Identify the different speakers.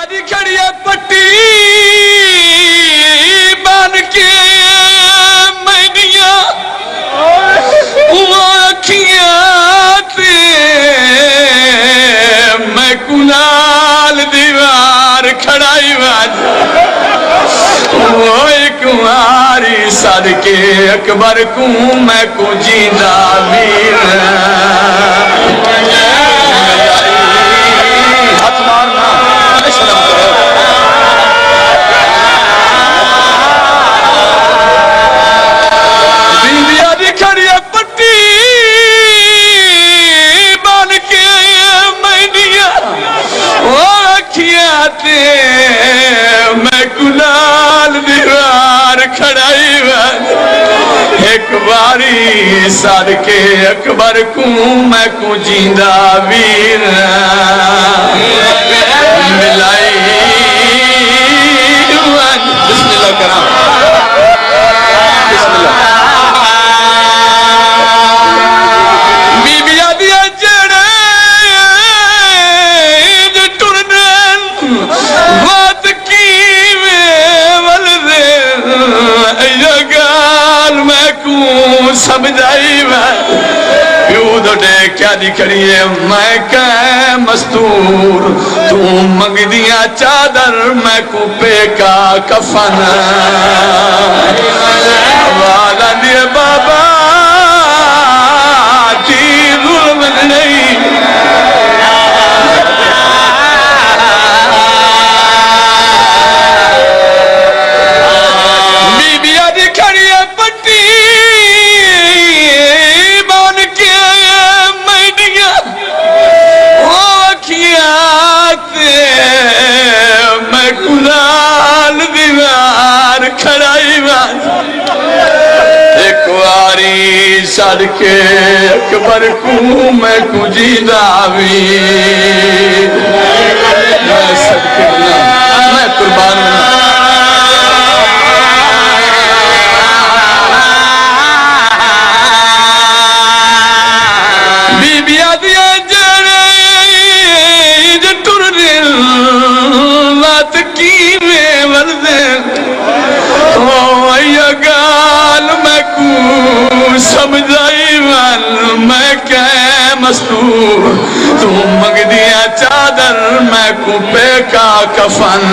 Speaker 1: دی کھڑی ہے پٹی بن کے میڈیاں وہ اکھیاں تے میں کنال دیوار کھڑائی واج وہ کماری صدقے اکبر کو میں کو جیندہ ویر ہاتھ مارنا شرم کرو بیویا دی کھڑی پٹی بن کے میڈیا وہ اکھیاں تے میں کنال دیوار کھڑائی وان ایک باری صدقے اکبر کو میں کو جیندہ ویر ملائی بسم اللہ کرام بسم اللہ بی بی آدیا جڑے جو ٹرنن بات کی میں کو سمجھائی پیو دے کیا دکھڑی ہے میں کہ مستور تو منگ دیا چادر میں کو پے کا کفن والا دے بابا جی ظلم نہیں صدقے اکبر کو میں کو جیندہ ویر میں صدقے بنا میں قربان بنا بی بی آدیا جڑے جٹر دل بات کی میں وردے یا گال میں کو سمجھائی وال میں کہ مستور تو منگ دیا چادر میں کو پے کا کفن